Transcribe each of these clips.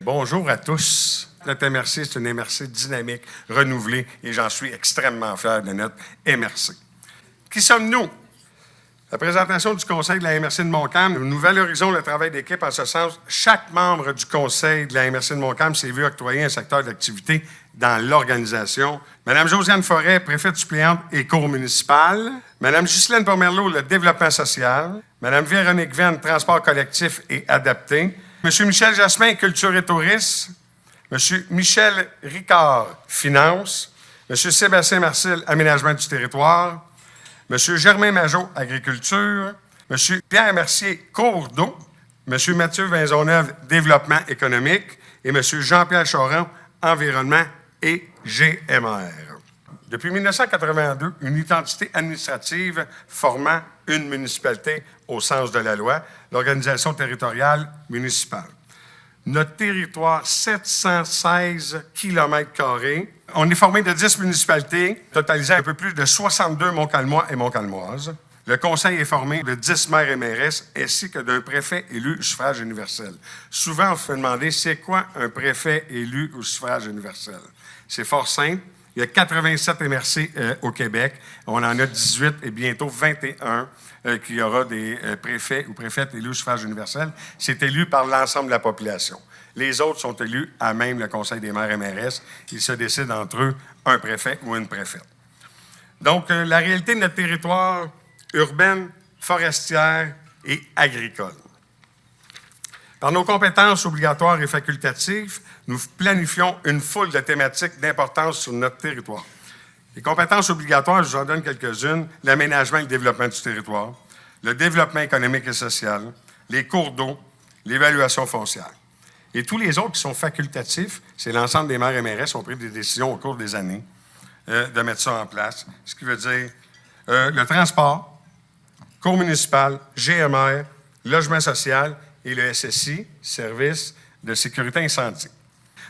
Bonjour à tous. Notre MRC, c'est une MRC dynamique, renouvelée, et j'en suis extrêmement fier de notre MRC. Qui sommes-nous? La présentation du Conseil de la MRC de Montcalm, nous valorisons le travail d'équipe en ce sens. Chaque membre du Conseil de la MRC de Montcalm s'est vu octroyer un secteur d'activité dans l'organisation. Madame Josiane Forêt, préfète suppléante et cour municipale. Madame Ghislaine Pomerleau, le développement social. Madame Véronique Venn, transport collectif et adapté. Monsieur Michel Jasmin, culture et tourisme. Monsieur Michel Ricard, finances. Monsieur Sébastien Marcel, aménagement du territoire. Monsieur Germain Majot, agriculture. Monsieur Pierre Mercier, cours d'eau. Monsieur Mathieu Vinzoneuve, développement économique. Et monsieur Jean-Pierre Choron, environnement et GMR. Depuis 1982, une identité administrative formant une municipalité au sens de la loi, l'organisation territoriale municipale. Notre territoire, 716 km². On est formé de 10 municipalités, totalisant un peu plus de 62 Montcalmois et Montcalmoises. Le conseil est formé de 10 maires et mairesses, ainsi que d'un préfet élu au suffrage universel. Souvent, on se fait demander, c'est quoi un préfet élu au suffrage universel? C'est fort simple. Il y a 87 MRC au Québec. On en a 18 et bientôt 21 qu'il y aura des préfets ou préfètes élus au suffrage universel. C'est élu par l'ensemble de la population. Les autres sont élus à même le Conseil des maires et mairesses. Ils se décident entre eux un préfet ou une préfète. Donc, la réalité de notre territoire urbaine, forestière et agricole. Par nos compétences obligatoires et facultatives, nous planifions une foule de thématiques d'importance sur notre territoire. Les compétences obligatoires, je vous en donne quelques-unes, l'aménagement et le développement du territoire, le développement économique et social, les cours d'eau, l'évaluation foncière. Et tous les autres qui sont facultatifs, c'est l'ensemble des maires et mairesses qui ont pris des décisions au cours des années de mettre ça en place. Ce qui veut dire le transport, cour municipale, GMR, logement social et le SSI, Service de sécurité incendie.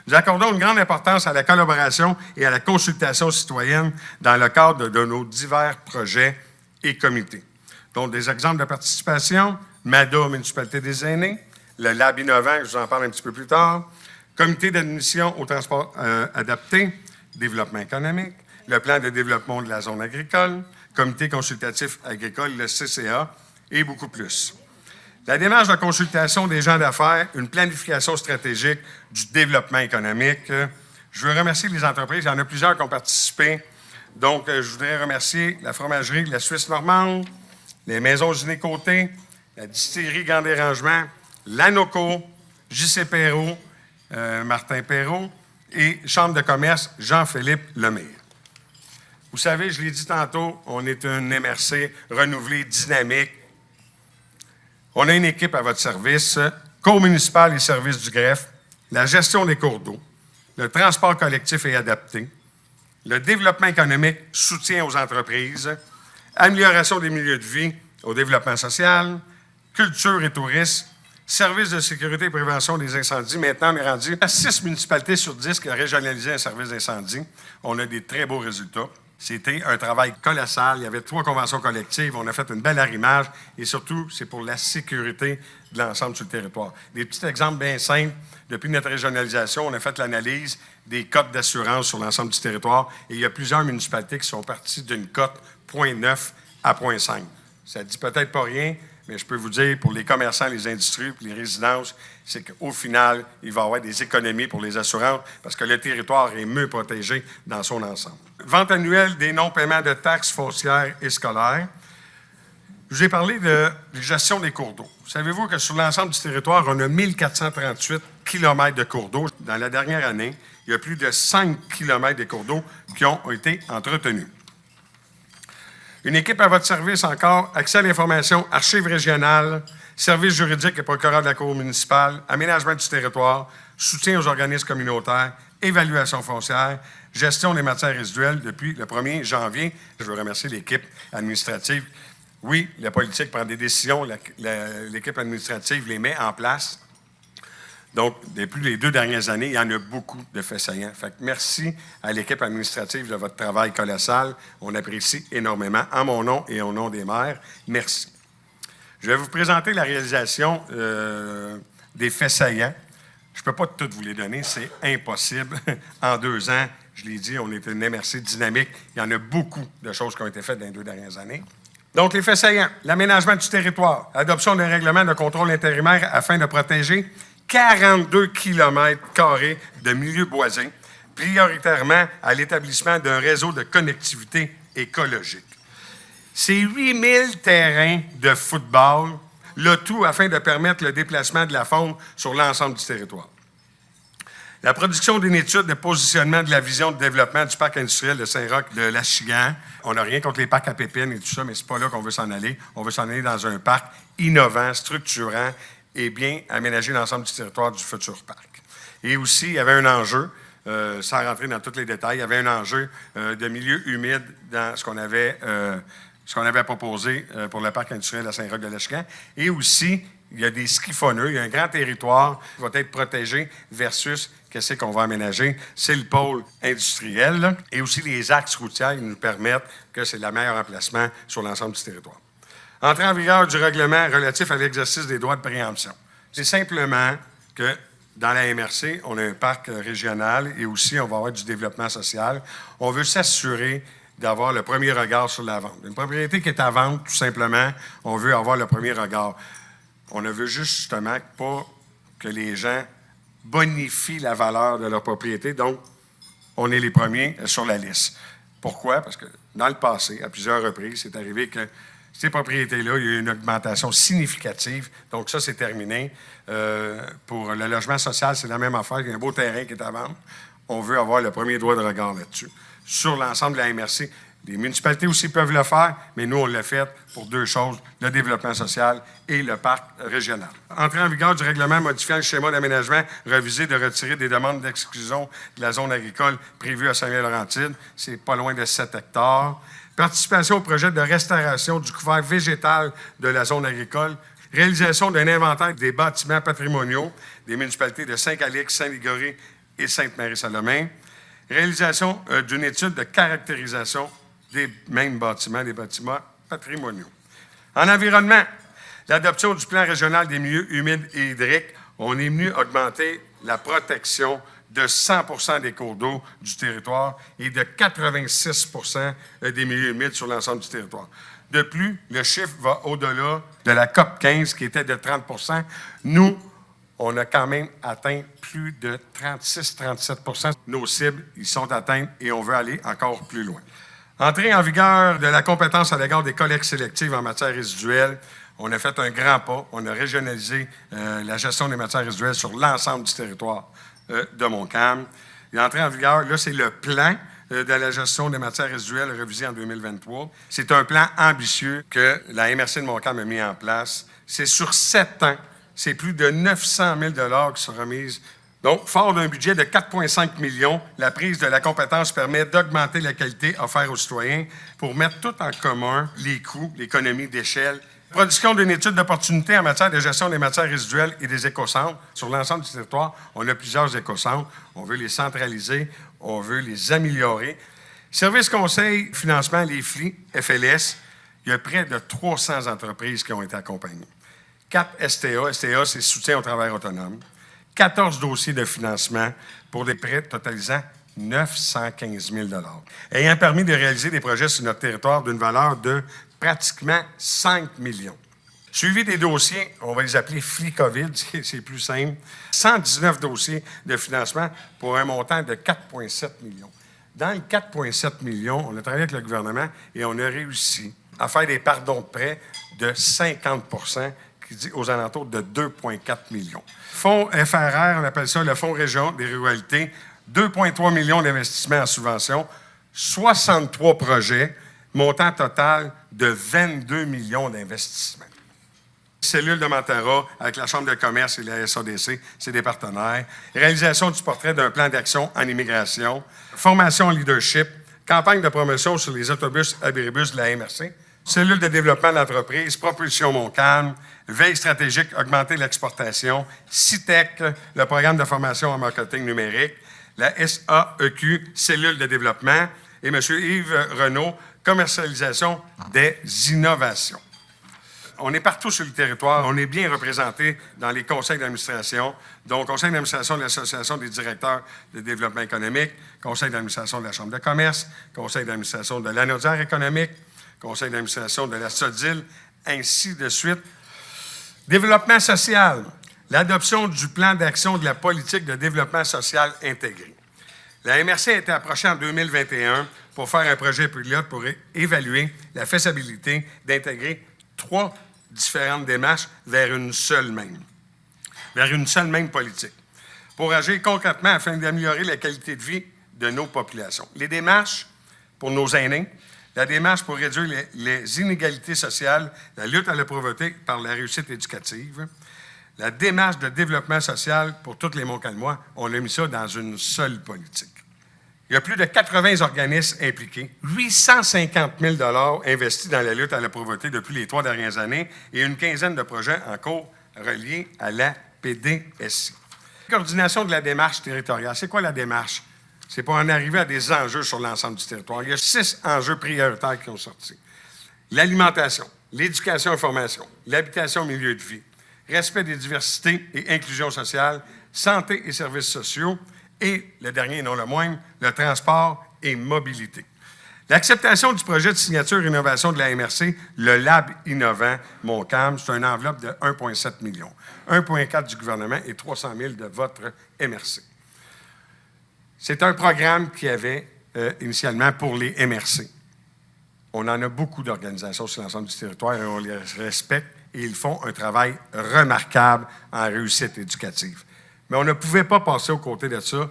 Nous accordons une grande importance à la collaboration et à la consultation citoyenne dans le cadre de nos divers projets et comités. Donc, des exemples de participation, MADA, Municipalité des aînés, le Lab innovant, je vous en parle un petit peu plus tard, Comité d'admission au transport adapté, développement économique, le plan de développement de la zone agricole, Comité consultatif agricole, le CCA, et beaucoup plus. La démarche de consultation des gens d'affaires, une planification stratégique du développement économique. Je veux remercier les entreprises. Il y en a plusieurs qui ont participé. Donc, je voudrais remercier la fromagerie La Suisse normande, les maisons Giné-Côté, la distillerie Grand Dérangement, l'ANOCO, J.C. Perrault, Martin Perrault et Chambre de commerce Jean-Philippe Lemire. Vous savez, je l'ai dit tantôt, on est une MRC renouvelée, dynamique. On a une équipe à votre service, cour municipale et services du greffe, la gestion des cours d'eau, le transport collectif et adapté, le développement économique, soutien aux entreprises, amélioration des milieux de vie au développement social, culture et tourisme, services de sécurité et prévention des incendies. Maintenant, on est rendu à 6 municipalités sur 10 qui ont régionalisé un service d'incendie. On a des très beaux résultats. C'était un travail colossal. Il y avait 3 conventions collectives. On a fait une belle arrimage. Et surtout, c'est pour la sécurité de l'ensemble sur le territoire. Des petits exemples bien simples. Depuis notre régionalisation, on a fait l'analyse des cotes d'assurance sur l'ensemble du territoire. Et il y a plusieurs municipalités qui sont parties d'une cote 0,9 à 0,5. Ça ne dit peut-être pas rien, mais je peux vous dire, pour les commerçants, les industries, les résidences, c'est qu'au final, il va y avoir des économies pour les assurances parce que le territoire est mieux protégé dans son ensemble. Vente annuelle des non-paiements de taxes foncières et scolaires. Je vous ai parlé de gestion des cours d'eau. Savez-vous que sur l'ensemble du territoire, on a 1438 km de cours d'eau. Dans la dernière année, il y a plus de 5 km de cours d'eau qui ont été entretenus. Une équipe à votre service encore, accès à l'information, archives régionales, services juridiques et procureur de la cour municipale, aménagement du territoire, soutien aux organismes communautaires, évaluation foncière, gestion des matières résiduelles depuis le 1er janvier. Je veux remercier l'équipe administrative. Oui, la politique prend des décisions, l'équipe administrative les met en place. Donc, depuis les 2 dernières années, il y en a beaucoup de faits saillants. Fait que merci à l'équipe administrative de votre travail colossal. On apprécie énormément, en mon nom et au nom des maires. Merci. Je vais vous présenter la réalisation des faits saillants Je ne peux pas toutes vous les donner, c'est impossible. En 2 ans, je l'ai dit, on est une MRC dynamique. Il y en a beaucoup de choses qui ont été faites dans les 2 dernières années. Donc, les faits saillants, l'aménagement du territoire, l'adoption d'un règlement de contrôle intérimaire afin de protéger 42 km² de milieux boisés, prioritairement à l'établissement d'un réseau de connectivité écologique. C'est 8000 terrains de football, le tout afin de permettre le déplacement de la faune sur l'ensemble du territoire. La production d'une étude de positionnement de la vision de développement du parc industriel de Saint-Roch de l'Achigan. On n'a rien contre les parcs à pépines et tout ça, mais c'est pas là qu'on veut s'en aller. On veut s'en aller dans un parc innovant, structurant et bien aménager l'ensemble du territoire du futur parc. Et aussi, il y avait un enjeu, sans rentrer dans tous les détails, il y avait un enjeu de milieu humide dans ce qu'on avait proposé pour le parc industriel à Saint-Roch de l'Achigan. Et aussi, il y a des skiffonneux, il y a un grand territoire qui va être protégé versus qu'est-ce qu'on va aménager. C'est le pôle industriel là, et aussi les axes routiers qui nous permettent que c'est le meilleur emplacement sur l'ensemble du territoire. Entrée en vigueur du règlement relatif à l'exercice des droits de préemption. C'est simplement que dans la MRC, on a un parc régional et aussi on va avoir du développement social. On veut s'assurer d'avoir le premier regard sur la vente. Une propriété qui est à vendre, tout simplement, on veut avoir le premier regard. On ne veut justement pas que les gens bonifient la valeur de leur propriété, donc on est les premiers sur la liste. Pourquoi? Parce que dans le passé, à plusieurs reprises, c'est arrivé que ces propriétés-là, il y a eu une augmentation significative, donc ça, c'est terminé. Pour le logement social, c'est la même affaire, il y a un beau terrain qui est à vendre. On veut avoir le premier droit de regard là-dessus. Sur l'ensemble de la MRC, les municipalités aussi peuvent le faire, mais nous, on l'a fait pour 2 choses, le développement social et le parc régional. Entrée en vigueur du règlement modifiant le schéma d'aménagement revisé de retirer des demandes d'exclusion de la zone agricole prévue à Saint-Miel-Laurentide. C'est pas loin de 7 hectares. Participation au projet de restauration du couvert végétal de la zone agricole. Réalisation d'un inventaire des bâtiments patrimoniaux des municipalités de Saint-Calix, Saint-Ligory et Sainte-Marie-Salomon. Réalisation d'une étude de caractérisation des mêmes bâtiments, des bâtiments patrimoniaux. En environnement, l'adoption du plan régional des milieux humides et hydriques, on est venu augmenter la protection de 100% des cours d'eau du territoire et de 86% des milieux humides sur l'ensemble du territoire. De plus, le chiffre va au-delà de la COP 15 qui était de 30%. Nous, on a quand même atteint plus de 36-37%. Nos cibles, ils sont atteintes et on veut aller encore plus loin. Entrée en vigueur de la compétence à l'égard des collectes sélectives en matière résiduelle. On a fait un grand pas. On a régionalisé la gestion des matières résiduelles sur l'ensemble du territoire de Montcalm. L'entrée en vigueur, là, c'est le plan de la gestion des matières résiduelles révisé en 2023. C'est un plan ambitieux que la MRC de Montcalm a mis en place. C'est sur 7 ans. C'est plus de 900 000 $ qui sont remises. Donc, fort d'un budget de 4,5 millions, la prise de la compétence permet d'augmenter la qualité offerte aux citoyens pour mettre tout en commun les coûts, l'économie d'échelle. Production d'une étude d'opportunité en matière de gestion des matières résiduelles et des écocentres. Sur l'ensemble du territoire, on a plusieurs écocentres. On veut les centraliser, on veut les améliorer. Service conseil, financement, les FLS, il y a près de 300 entreprises qui ont été accompagnées. 4 STA. STA, c'est soutien au travail autonome. 14 dossiers de financement pour des prêts totalisant 915 000 $ ayant permis de réaliser des projets sur notre territoire d'une valeur de pratiquement 5 millions. Suivi des dossiers, on va les appeler FLI-COVID, c'est plus simple, 119 dossiers de financement pour un montant de 4,7 millions. Dans les 4,7 millions, on a travaillé avec le gouvernement et on a réussi à faire des pardons de prêts de 50 % qui dit aux alentours de 2,4 millions. Fonds FRR, on appelle ça le Fonds Région des ruralités, 2,3 millions d'investissements en subventions, 63 projets, montant total de 22 millions d'investissements. Cellule de Montara avec la Chambre de commerce et la SADC, c'est des partenaires. Réalisation du portrait d'un plan d'action en immigration. Formation en leadership. Campagne de promotion sur les autobus abribus de la MRC. Cellule de développement de l'entreprise. Propulsion Montcalm. Veille stratégique, augmenter l'exportation. CITEC, le programme de formation en marketing numérique. La SAEQ, cellule de développement. Et M. Yves Renaud, commercialisation des innovations. On est partout sur le territoire. On est bien représenté dans les conseils d'administration, donc conseil d'administration de l'Association des directeurs de développement économique, conseil d'administration de la Chambre de commerce, conseil d'administration de l'Anaudière économique, conseil d'administration de la SODIL, ainsi de suite. Développement social. L'adoption du plan d'action de la politique de développement social intégré. La MRC a été approchée en 2021 pour faire un projet pilote pour évaluer la faisabilité d'intégrer 3 différentes démarches vers une seule même politique, pour agir concrètement afin d'améliorer la qualité de vie de nos populations. Les démarches pour nos aînés, la démarche pour réduire les inégalités sociales, la lutte à la pauvreté par la réussite éducative, la démarche de développement social pour tous les Montcalmois, on a mis ça dans une seule politique. Il y a plus de 80 organismes impliqués, 850 000 $ investis dans la lutte à la pauvreté depuis les 3 dernières années et une quinzaine de projets en cours reliés à la PDSI. Coordination de la démarche territoriale. C'est quoi la démarche? C'est pour en arriver à des enjeux sur l'ensemble du territoire. Il y a 6 enjeux prioritaires qui ont sorti. L'alimentation, l'éducation et formation, l'habitation au milieu de vie, respect des diversités et inclusion sociale, santé et services sociaux, et, le dernier et non le moindre, le transport et mobilité. L'acceptation du projet de signature et innovation de la MRC, le Lab Innovant Montcalm, c'est une enveloppe de 1,7 million, 1,4 du gouvernement et 300 000 de votre MRC. C'est un programme qu'il y avait initialement pour les MRC. On en a beaucoup d'organisations sur l'ensemble du territoire et on les respecte et ils font un travail remarquable en réussite éducative. Mais on ne pouvait pas passer aux côtés de ça.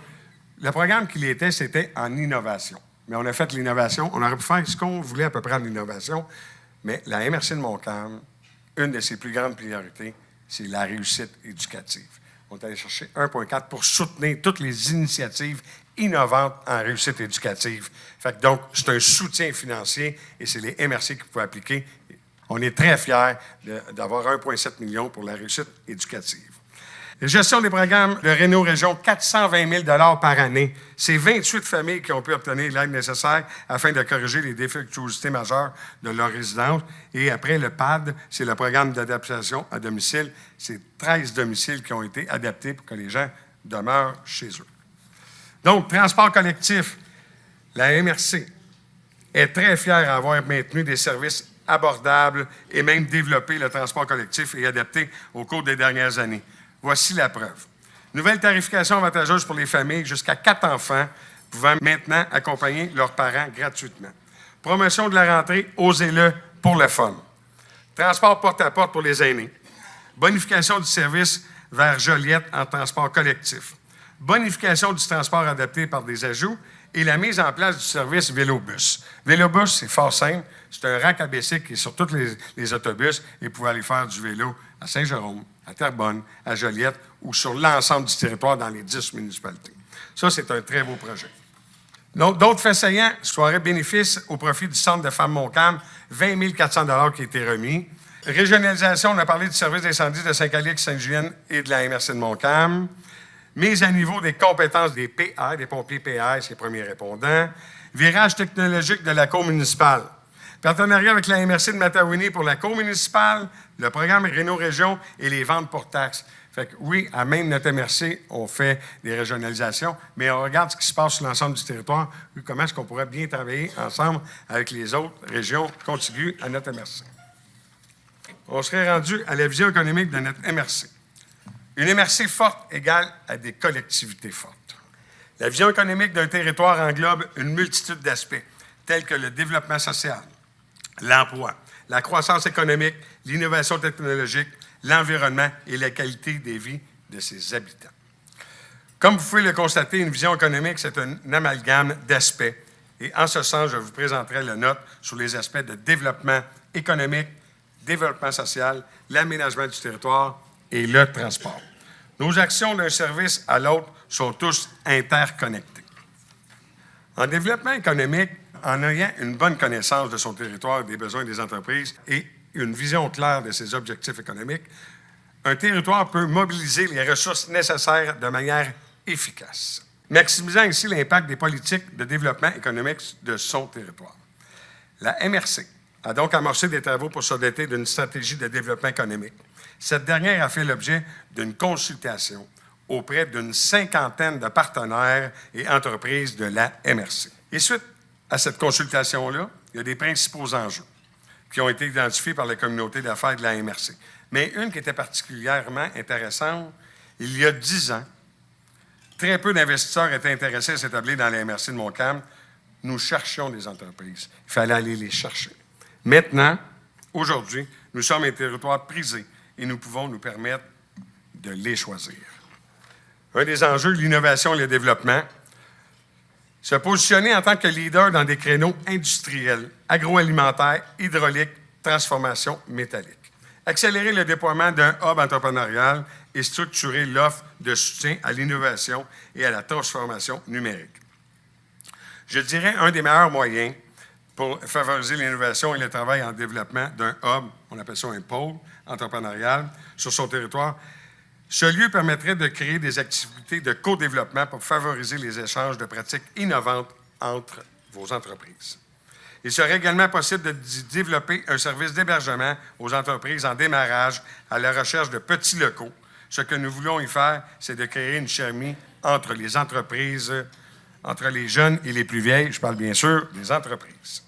Le programme qu'il était, c'était en innovation. Mais on a fait l'innovation. On aurait pu faire ce qu'on voulait à peu près en innovation. Mais la MRC de Montcalm, une de ses plus grandes priorités, c'est la réussite éducative. On est allé chercher 1,4 pour soutenir toutes les initiatives innovantes en réussite éducative. Fait que donc, c'est un soutien financier et c'est les MRC qui peuvent appliquer. On est très fiers d'avoir 1,7 million pour la réussite éducative. La gestion des programmes de Réno Région, 420 000 $ par année. C'est 28 familles qui ont pu obtenir l'aide nécessaire afin de corriger les défectuosités majeures de leur résidence. Et après, le PAD, c'est le programme d'adaptation à domicile. C'est 13 domiciles qui ont été adaptés pour que les gens demeurent chez eux. Donc, transport collectif. La MRC est très fière d'avoir maintenu des services abordables et même développé le transport collectif et adapté au cours des dernières années. Voici la preuve. Nouvelle tarification avantageuse pour les familles jusqu'à 4 enfants pouvant maintenant accompagner leurs parents gratuitement. Promotion de la rentrée, osez-le pour le fun. Transport porte-à-porte pour les aînés. Bonification du service vers Joliette en transport collectif. Bonification du transport adapté par des ajouts et la mise en place du service Vélobus. Vélobus, c'est fort simple. C'est un rack à bicycle qui est sur tous les autobus et vous pouvez aller faire du vélo à Saint-Jérôme, à Terrebonne, à Joliette ou sur l'ensemble du territoire dans les 10 municipalités. Ça, c'est un très beau projet. Donc, d'autres faits saillants, soirée bénéfice au profit du Centre de femmes Montcalm, 20 400 $ qui a été remis. Régionalisation, on a parlé du service d'incendie de Saint-Calix, Sainte-Julienne et de la MRC de Montcalm. Mise à niveau des compétences des PA, des pompiers PA, les premiers répondants. Virage technologique de la cour municipale. Partenariat avec la MRC de Matawini pour la cour municipale, le programme Réno Région et les ventes pour taxes. Fait que oui, à même notre MRC, on fait des régionalisations, mais on regarde ce qui se passe sur l'ensemble du territoire, comment est-ce qu'on pourrait bien travailler ensemble avec les autres régions contiguës à notre MRC. On serait rendu à la vision économique de notre MRC. Une MRC forte égale à des collectivités fortes. La vision économique d'un territoire englobe une multitude d'aspects, tels que le développement social, l'emploi, la croissance économique, l'innovation technologique, l'environnement et la qualité des vies de ses habitants. Comme vous pouvez le constater, une vision économique, c'est un amalgame d'aspects. Et en ce sens, je vous présenterai la note sur les aspects de développement économique, développement social, l'aménagement du territoire et le transport. Nos actions d'un service à l'autre sont tous interconnectées. En développement économique, en ayant une bonne connaissance de son territoire, des besoins des entreprises et une vision claire de ses objectifs économiques, un territoire peut mobiliser les ressources nécessaires de manière efficace, maximisant ainsi l'impact des politiques de développement économique de son territoire. La MRC a donc amorcé des travaux pour se doter d'une stratégie de développement économique. Cette dernière a fait l'objet d'une consultation auprès d'une cinquantaine de partenaires et entreprises de la MRC. Et suite à cette consultation-là, il y a des principaux enjeux qui ont été identifiés par la communauté d'affaires de la MRC. Mais une qui était particulièrement intéressante, il y a 10 ans, très peu d'investisseurs étaient intéressés à s'établir dans la MRC de Montcalm. Nous cherchions des entreprises. Il fallait aller les chercher. Maintenant, aujourd'hui, nous sommes un territoire prisé et nous pouvons nous permettre de les choisir. Un des enjeux, l'innovation et le développement. Se positionner en tant que leader dans des créneaux industriels, agroalimentaires, hydrauliques, transformation métallique. Accélérer le déploiement d'un hub entrepreneurial et structurer l'offre de soutien à l'innovation et à la transformation numérique. Je dirais un des meilleurs moyens pour favoriser l'innovation et le travail en développement d'un hub, on appelle ça un pôle entrepreneurial, sur son territoire. Ce lieu permettrait de créer des activités de co-développement pour favoriser les échanges de pratiques innovantes entre vos entreprises. Il serait également possible de développer un service d'hébergement aux entreprises en démarrage à la recherche de petits locaux. Ce que nous voulons y faire, c'est de créer une chimie entre les entreprises, entre les jeunes et les plus vieilles. Je parle bien sûr des entreprises.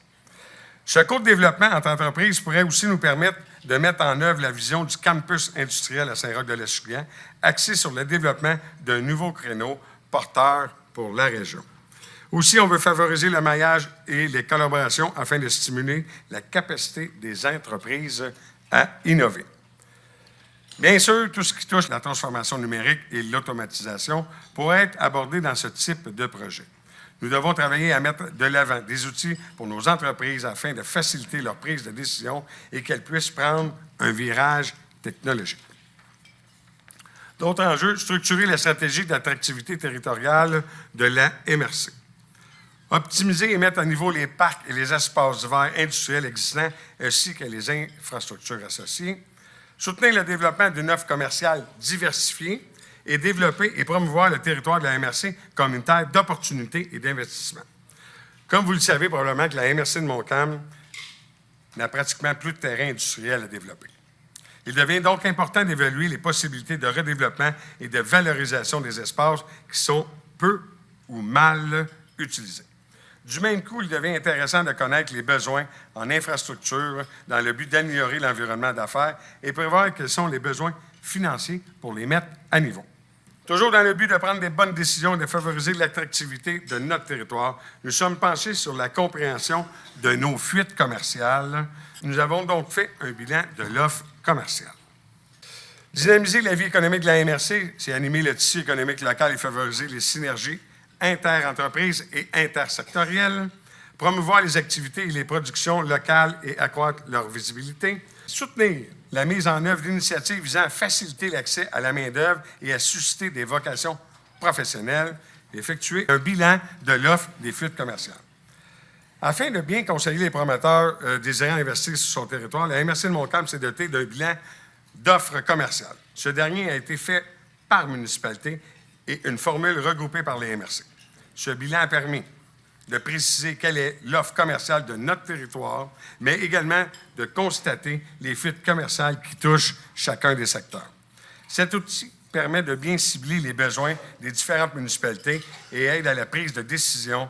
Ce co-développement entre entreprises pourrait aussi nous permettre de mettre en œuvre la vision du campus industriel à Saint-Roch-de-l'Estropian, axé sur le développement d'un nouveau créneau porteur pour la région. Aussi, on veut favoriser le maillage et les collaborations afin de stimuler la capacité des entreprises à innover. Bien sûr, tout ce qui touche la transformation numérique et l'automatisation pourrait être abordé dans ce type de projet. Nous devons travailler à mettre de l'avant des outils pour nos entreprises afin de faciliter leur prise de décision et qu'elles puissent prendre un virage technologique. D'autres enjeux, structurer la stratégie d'attractivité territoriale de la MRC. Optimiser et mettre à niveau les parcs et les espaces verts industriels existants ainsi que les infrastructures associées. Soutenir le développement d'une offre commerciale diversifiée et développer et promouvoir le territoire de la MRC comme une terre d'opportunités et d'investissement. Comme vous le savez probablement que la MRC de Montcalm n'a pratiquement plus de terrain industriel à développer. Il devient donc important d'évaluer les possibilités de redéveloppement et de valorisation des espaces qui sont peu ou mal utilisés. Du même coup, il devient intéressant de connaître les besoins en infrastructure dans le but d'améliorer l'environnement d'affaires et prévoir quels sont les besoins financiers pour les mettre à niveau. Toujours dans le but de prendre des bonnes décisions et de favoriser l'attractivité de notre territoire, nous sommes penchés sur la compréhension de nos fuites commerciales. Nous avons donc fait un bilan de l'offre commerciale. Dynamiser la vie économique de la MRC, c'est animer le tissu économique local et favoriser les synergies inter-entreprises et intersectorielles, promouvoir les activités et les productions locales et accroître leur visibilité, soutenir la mise en œuvre d'initiatives visant à faciliter l'accès à la main-d'œuvre et à susciter des vocations professionnelles, et effectuer un bilan de l'offre des fuites commerciales. Afin de bien conseiller les promoteurs désirant investir sur son territoire, la MRC de Montcalm s'est dotée d'un bilan d'offres commerciales. Ce dernier a été fait par municipalité et une formule regroupée par les MRC. Ce bilan a permis de préciser quelle est l'offre commerciale de notre territoire, mais également de constater les fuites commerciales qui touchent chacun des secteurs. Cet outil permet de bien cibler les besoins des différentes municipalités et aide à la prise de décision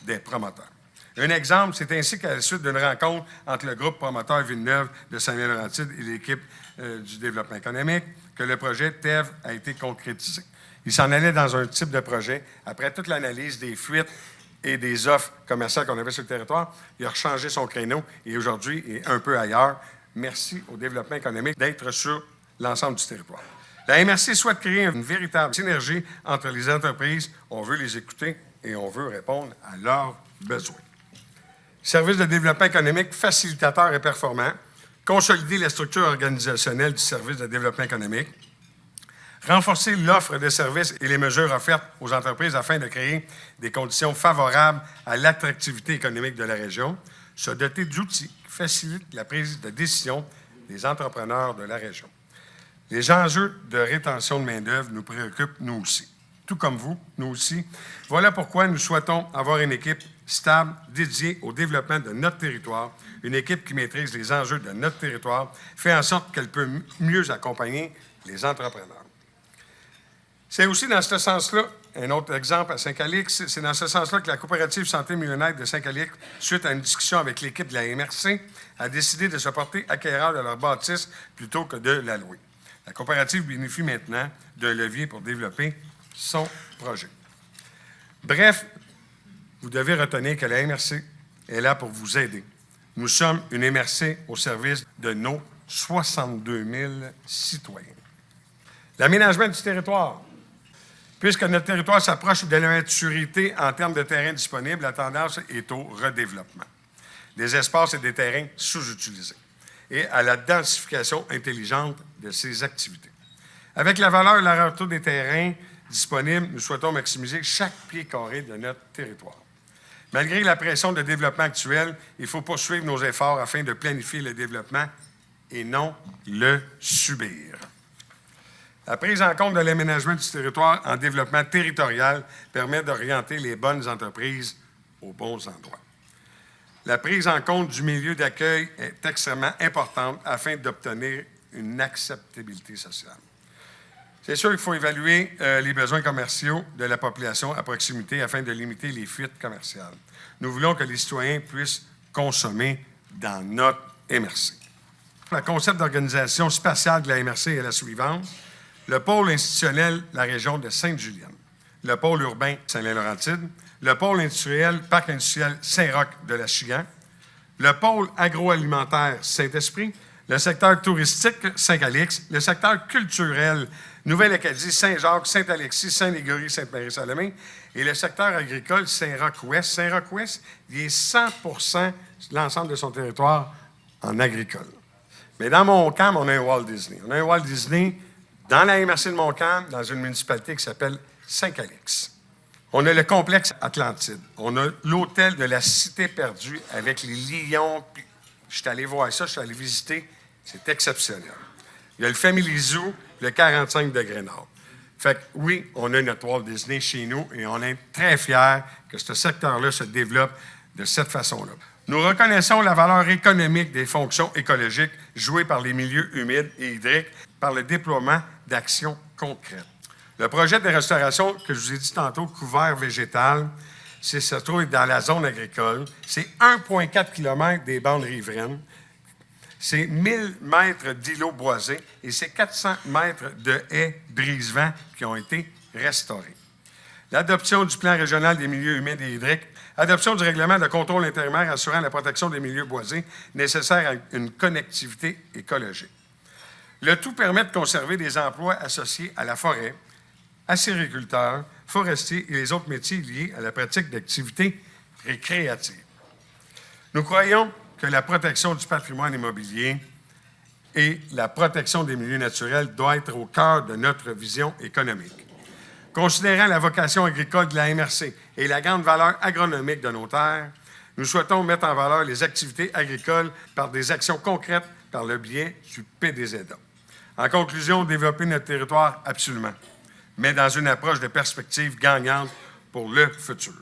des promoteurs. Un exemple, c'est ainsi qu'à la suite d'une rencontre entre le groupe promoteur Villeneuve de Saint-Laurentide et l'équipe du développement économique que le projet TEV a été concrétisé. Il s'en allait dans un type de projet. Après toute l'analyse des fuites et des offres commerciales qu'on avait sur le territoire, il a changé son créneau et aujourd'hui est un peu ailleurs. Merci au développement économique d'être sur l'ensemble du territoire. La MRC souhaite créer une véritable synergie entre les entreprises. On veut les écouter et on veut répondre à leurs besoins. Service de développement économique facilitateur et performant. Consolider la structure organisationnelle du service de développement économique. Renforcer l'offre de services et les mesures offertes aux entreprises afin de créer des conditions favorables à l'attractivité économique de la région. Se doter d'outils qui facilitent la prise de décision des entrepreneurs de la région. Les enjeux de rétention de main-d'œuvre nous préoccupent, nous aussi. Tout comme vous, nous aussi. Voilà pourquoi nous souhaitons avoir une équipe stable, dédiée au développement de notre territoire, une équipe qui maîtrise les enjeux de notre territoire, fait en sorte qu'elle peut mieux accompagner les entrepreneurs. C'est aussi dans ce sens-là, un autre exemple à Saint-Calix, c'est dans ce sens-là que la coopérative Santé Millionnaire de Saint-Calix, suite à une discussion avec l'équipe de la MRC, a décidé de se porter acquéreur de leur bâtisse plutôt que de la louer. La coopérative bénéficie maintenant d'un levier pour développer son projet. Bref, vous devez retenir que la MRC est là pour vous aider. Nous sommes une MRC au service de nos 62 000 citoyens. L'aménagement du territoire. Puisque notre territoire s'approche de la maturité en termes de terrains disponibles, la tendance est au redéveloppement des espaces et des terrains sous-utilisés et à la densification intelligente de ces activités. Avec la valeur et la rareté des terrains disponibles, nous souhaitons maximiser chaque pied carré de notre territoire. Malgré la pression de développement actuelle, il faut poursuivre nos efforts afin de planifier le développement et non le subir. La prise en compte de l'aménagement du territoire en développement territorial permet d'orienter les bonnes entreprises aux bons endroits. La prise en compte du milieu d'accueil est extrêmement importante afin d'obtenir une acceptabilité sociale. C'est sûr qu'il faut évaluer les besoins commerciaux de la population à proximité afin de limiter les fuites commerciales. Nous voulons que les citoyens puissent consommer dans notre MRC. Le concept d'organisation spatiale de la MRC est la suivante. Le pôle institutionnel, la région de Sainte-Julienne. Le pôle urbain, Saint-Laurentide. Le pôle industriel, Parc industriel Saint-Roch de la Chigan. Le pôle agroalimentaire, Saint-Esprit. Le secteur touristique, Saint-Calix. Le secteur culturel, Nouvelle-Acadie, Saint-Jacques, Saint-Alexis, Saint-Légory, Sainte-Marie-Salomé. Et le secteur agricole, Saint-Roch-Ouest. Saint-Roch-Ouest, il est 100% de l'ensemble de son territoire en agricole. Mais dans Montcalm, on a un Walt Disney. On a un Walt Disney dans la MRC de Montcalm, dans une municipalité qui s'appelle Saint-Calix. On a le complexe Atlantide. On a l'hôtel de la Cité perdue avec les lions. Je suis allé voir ça, je suis allé visiter. C'est exceptionnel. Il y a le Family Zoo, le 45 degrés nord. Fait que oui, on a notre Walt Disney chez nous et on est très fiers que ce secteur-là se développe de cette façon-là. Nous reconnaissons la valeur économique des fonctions écologiques jouées par les milieux humides et hydriques par le déploiement d'actions concrètes. Le projet de restauration que je vous ai dit tantôt, couvert végétal, se trouve dans la zone agricole. C'est 1,4 km des bandes riveraines. C'est 1000 mètres d'îlots boisés et c'est 400 mètres de haies brise-vent qui ont été restaurés. L'adoption du plan régional des milieux humides et hydriques, adoption du règlement de contrôle intérimaire assurant la protection des milieux boisés nécessaire à une connectivité écologique. Le tout permet de conserver des emplois associés à la forêt, à sériculteurs, forestiers et les autres métiers liés à la pratique d'activités récréatives. Nous croyons que la protection du patrimoine immobilier et la protection des milieux naturels doit être au cœur de notre vision économique. Considérant la vocation agricole de la MRC et la grande valeur agronomique de nos terres, nous souhaitons mettre en valeur les activités agricoles par des actions concrètes par le biais du PDZA. En conclusion, développer notre territoire, absolument, mais dans une approche de perspective gagnante pour le futur.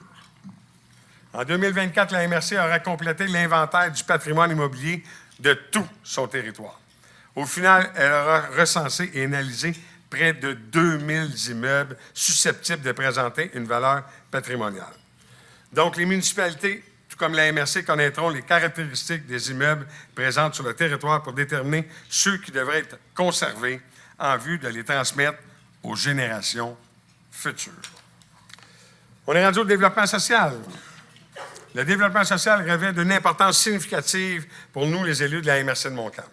En 2024, la MRC aura complété l'inventaire du patrimoine immobilier de tout son territoire. Au final, elle aura recensé et analysé près de 2000 immeubles susceptibles de présenter une valeur patrimoniale. Donc, les municipalités, tout comme la MRC, connaîtront les caractéristiques des immeubles présents sur le territoire pour déterminer ceux qui devraient être conservés en vue de les transmettre aux générations futures. On est rendu au développement social. Le développement social revêt d'une importance significative pour nous, les élus de la MRC de Montcalm.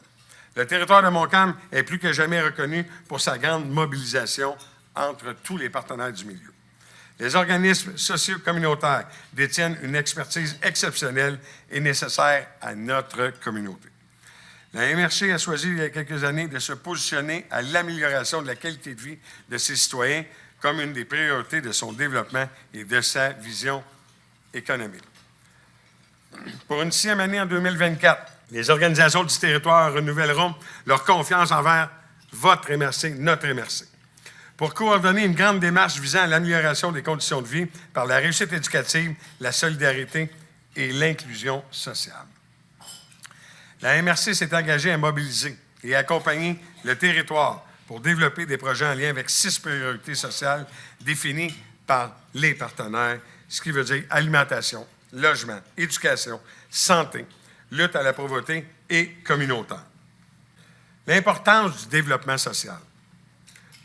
Le territoire de Montcalm est plus que jamais reconnu pour sa grande mobilisation entre tous les partenaires du milieu. Les organismes socio-communautaires détiennent une expertise exceptionnelle et nécessaire à notre communauté. La MRC a choisi il y a quelques années de se positionner à l'amélioration de la qualité de vie de ses citoyens comme une des priorités de son développement et de sa vision économique. Pour une 6e année en 2024, les organisations du territoire renouvelleront leur confiance envers votre MRC, notre MRC. pour coordonner une grande démarche visant à l'amélioration des conditions de vie par la réussite éducative, la solidarité et l'inclusion sociale. La MRC s'est engagée à mobiliser et à accompagner le territoire pour développer des projets en lien avec 6 priorités sociales définies par les partenaires, ce qui veut dire alimentation, logement, éducation, santé, lutte à la pauvreté et communautaire. L'importance du développement social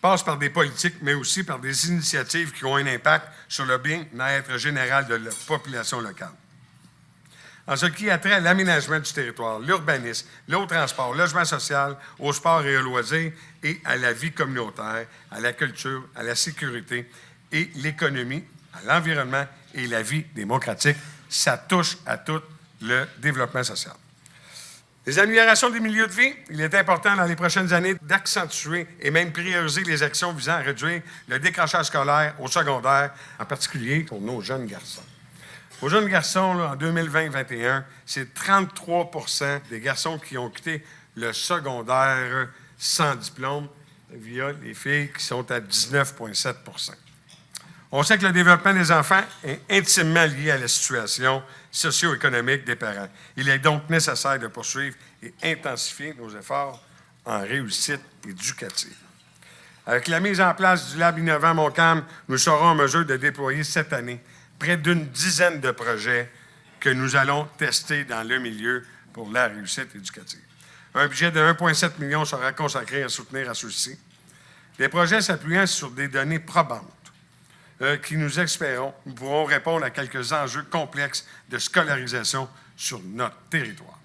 passe par des politiques, mais aussi par des initiatives qui ont un impact sur le bien-être général de la population locale. En ce qui a trait à l'aménagement du territoire, l'urbanisme, l'eau transport, le logement social, au sport et aux loisirs et à la vie communautaire, à la culture, à la sécurité et l'économie, à l'environnement et la vie démocratique, ça touche à tout le développement social. Les améliorations des milieux de vie, il est important dans les prochaines années d'accentuer et même prioriser les actions visant à réduire le décrochage scolaire au secondaire, en particulier pour nos jeunes garçons. Aux jeunes garçons, là, en 2020-2021, c'est 33 % des garçons qui ont quitté le secondaire sans diplôme, via les filles qui sont à 19,7 %. On sait que le développement des enfants est intimement lié à la situation socio-économique des parents. Il est donc nécessaire de poursuivre et intensifier nos efforts en réussite éducative. Avec la mise en place du Lab Innovant Montcalm, nous serons en mesure de déployer cette année près d'une dizaine de projets que nous allons tester dans le milieu pour la réussite éducative. Un budget de 1,7 million sera consacré à soutenir à ceux-ci. Des projets s'appuyant sur des données probantes qui, nous espérons, pourront répondre à quelques enjeux complexes de scolarisation sur notre territoire.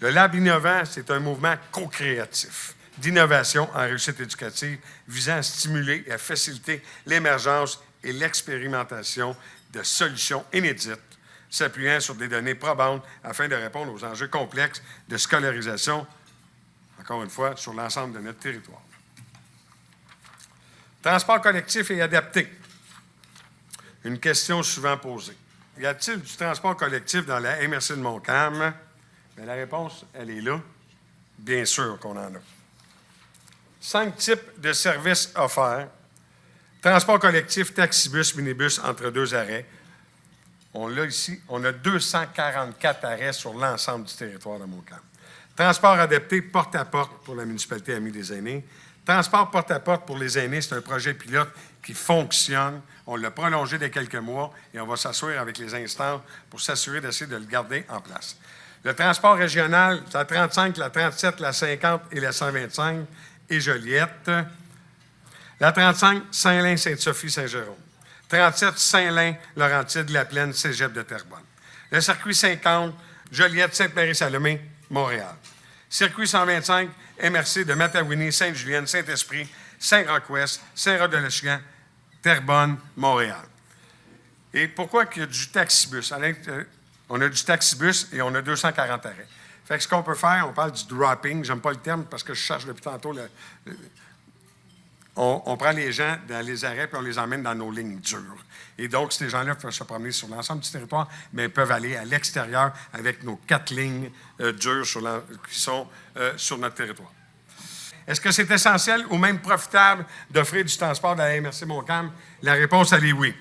Le Lab Innovant, c'est un mouvement co-créatif d'innovation en réussite éducative visant à stimuler et à faciliter l'émergence et l'expérimentation de solutions inédites s'appuyant sur des données probantes afin de répondre aux enjeux complexes de scolarisation, encore une fois, sur l'ensemble de notre territoire. Transport collectif et adapté. Une question souvent posée. Y a-t-il du transport collectif dans la MRC de Montcalm? Bien, la réponse, elle est là. Bien sûr qu'on en a. 5 types de services offerts. Transport collectif, taxibus, minibus entre 2 arrêts. On l'a ici. On a 244 arrêts sur l'ensemble du territoire de Montcalm. Transport adapté, porte-à-porte pour la municipalité Amis des aînés. Transport porte-à-porte pour les aînés, c'est un projet pilote qui fonctionne. On l'a prolongé de quelques mois et on va s'asseoir avec les instances pour s'assurer d'essayer de le garder en place. Le transport régional, c'est la 35, la 37, la 50 et la 125 et Joliette. La 35, Saint-Lin, Sainte-Sophie, Saint-Jérôme. 37, Saint-Lin, Laurentide, La Plaine, Cégep de Terrebonne. Le circuit 50, Joliette, Sainte-Marie-Salomé, Montréal. Circuit 125, MRC de Matawini, Sainte-Julienne, Saint-Esprit, Saint-Roch-Ouest, Saint-Roch-de-l'Échigan, Terrebonne, Montréal. Et pourquoi qu'il y a du taxibus? On a du taxibus et on a 240 arrêts. Fait que ce qu'on peut faire, on parle du dropping. J'aime pas le terme parce que je cherche depuis tantôt. On prend les gens dans les arrêts et on les emmène dans nos lignes dures. Et donc, ces gens-là peuvent se promener sur l'ensemble du territoire, mais ils peuvent aller à l'extérieur avec nos 4 lignes dures qui sont sur notre territoire. Est-ce que c'est essentiel ou même profitable d'offrir du transport dans la MRC Montcalm? La réponse, elle est oui.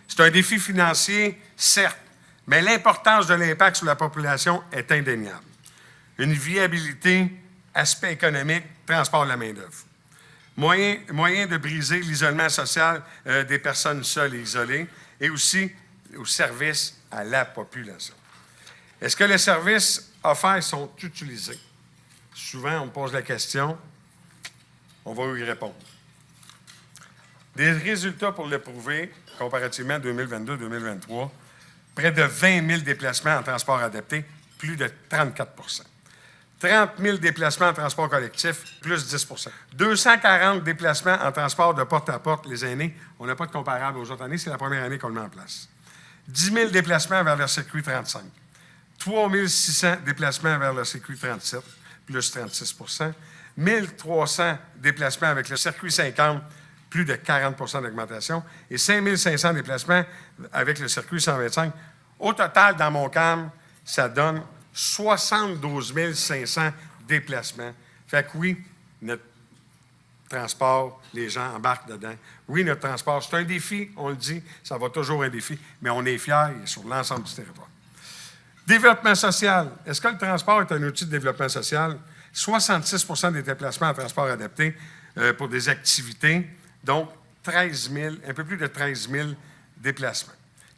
C'est un défi financier, certes, mais l'importance de l'impact sur la population est indéniable. Une viabilité, aspect économique, transport de la main-d'œuvre. Moyen de briser l'isolement social des personnes seules et isolées et aussi au service à la population. Est-ce que les services offerts sont utilisés? Souvent, on me pose la question. On va y répondre. Des résultats pour le prouver, comparativement à 2022-2023, près de 20 000 déplacements en transport adapté, plus de 34 %. 30 000 déplacements en transport collectif, plus 10 %. 240 déplacements en transport de porte-à-porte, les aînés. On n'a pas de comparable aux autres années, c'est la première année qu'on le met en place. 10 000 déplacements vers le circuit 35. 3 600 déplacements vers le circuit 37, plus 36 %. 1 300 déplacements avec le circuit 50, plus de 40 % d'augmentation. Et 5 500 déplacements avec le circuit 125. Au total, dans Montcalm, ça donne 72 500 déplacements. Fait que oui, notre transport, les gens embarquent dedans. Oui, notre transport, c'est un défi, on le dit, ça va toujours un défi, mais on est fiers sur l'ensemble du territoire. Développement social. Est-ce que le transport est un outil de développement social? 66 des déplacements en transport adapté pour des activités, donc 13 000, un peu plus de 13 000 déplacements.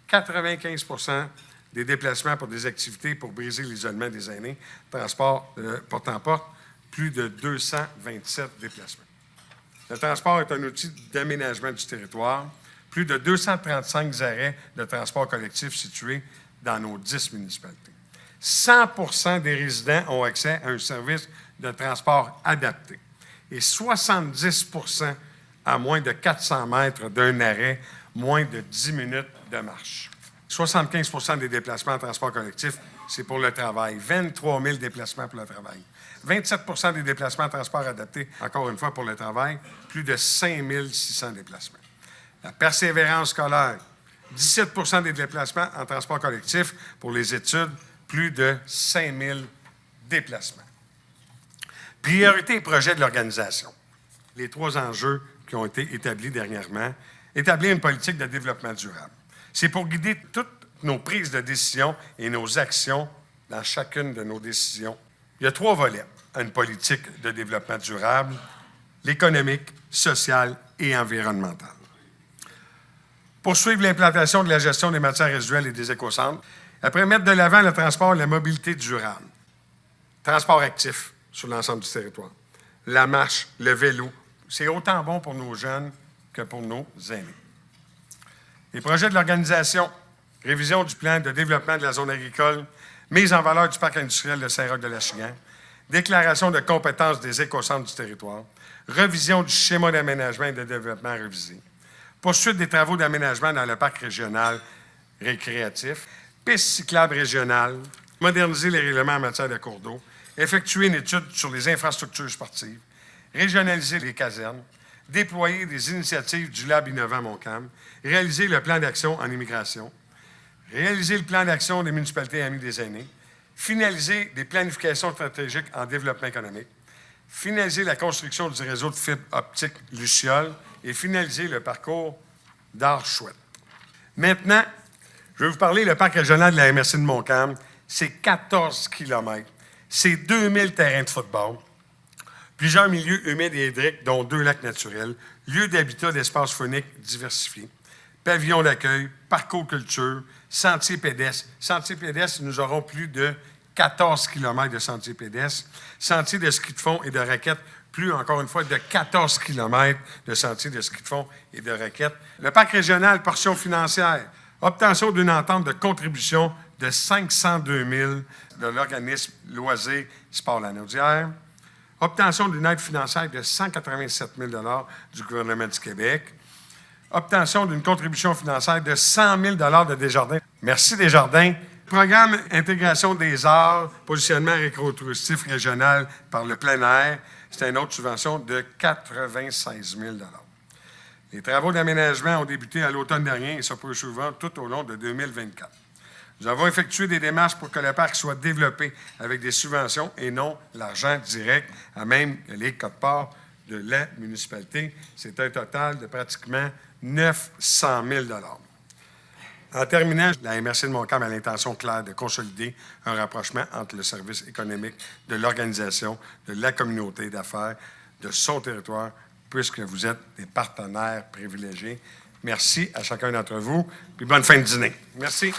95 des déplacements pour des activités pour briser l'isolement des aînés, transport porte-en-porte, plus de 227 déplacements. Le transport est un outil d'aménagement du territoire. Plus de 235 arrêts de transport collectif situés dans nos 10 municipalités. 100 des résidents ont accès à un service de transport adapté et 70 à moins de 400 mètres d'un arrêt, moins de 10 minutes de marche. 75 des déplacements en transport collectif, c'est pour le travail. 23 000 déplacements pour le travail. 27 des déplacements en transport adapté, encore une fois pour le travail, plus de 5 600 déplacements. La persévérance scolaire, 17 des déplacements en transport collectif pour les études, plus de 5 000 déplacements. Priorité et projet de l'organisation. Les 3 enjeux qui ont été établis dernièrement. Établir une politique de développement durable. C'est pour guider toutes nos prises de décision et nos actions dans chacune de nos décisions. Il y a 3 volets à une politique de développement durable, l'économique, social et environnemental. Poursuivre l'implantation de la gestion des matières résiduelles et des écocentres. Après, mettre de l'avant le transport et la mobilité durable. Transport actif sur l'ensemble du territoire. La marche, le vélo, c'est autant bon pour nos jeunes que pour nos aînés. Les projets de l'organisation, révision du plan de développement de la zone agricole, mise en valeur du parc industriel de Saint-Roch-de-L'Achigan, déclaration de compétences des écocentres du territoire, révision du schéma d'aménagement et de développement révisé, poursuite des travaux d'aménagement dans le parc régional récréatif, pistes cyclables régionales, moderniser les règlements en matière de cours d'eau, effectuer une étude sur les infrastructures sportives, régionaliser les casernes, déployer des initiatives du Lab innovant Montcalm, réaliser le plan d'action en immigration, réaliser le plan d'action des municipalités amies des aînés, finaliser des planifications stratégiques en développement économique, finaliser la construction du réseau de fibre optique Luciole et finaliser le parcours d'art chouette. Maintenant, je vais vous parler du parc régional de la MRC de Montcalm. C'est 14 km. C'est 2000 terrains de football, plusieurs milieux humides et hydriques, dont 2 lacs naturels, lieux d'habitat d'espaces fauniques diversifiés, pavillons d'accueil, parcours culture, sentiers pédestres. Sentiers pédestres, nous aurons plus de 14 km de sentiers pédestres. Sentiers de ski de fond et de raquettes, plus encore une fois de 14 km de sentiers de ski de fond et de raquettes. Le parc régional, portion financière, obtention d'une entente de contribution de 502 000 de l'organisme Loisirs Sport Lanaudière, obtention d'une aide financière de 187 000 du gouvernement du Québec, obtention d'une contribution financière de 100 000 de Desjardins. Merci Desjardins. Programme Intégration des arts, positionnement récréotouristique régional par le plein air, c'est une autre subvention de 96 000 Les travaux d'aménagement ont débuté à l'automne dernier et se poursuivront tout au long de 2024. Nous avons effectué des démarches pour que le parc soit développé avec des subventions et non l'argent direct, à même les quotes-parts de la municipalité. C'est un total de pratiquement 900 000 En terminant, la MRC de Montcalm a l'intention claire de consolider un rapprochement entre le service économique de l'organisation, de la communauté d'affaires, de son territoire, puisque vous êtes des partenaires privilégiés. Merci à chacun d'entre vous, puis bonne fin de dîner. Merci.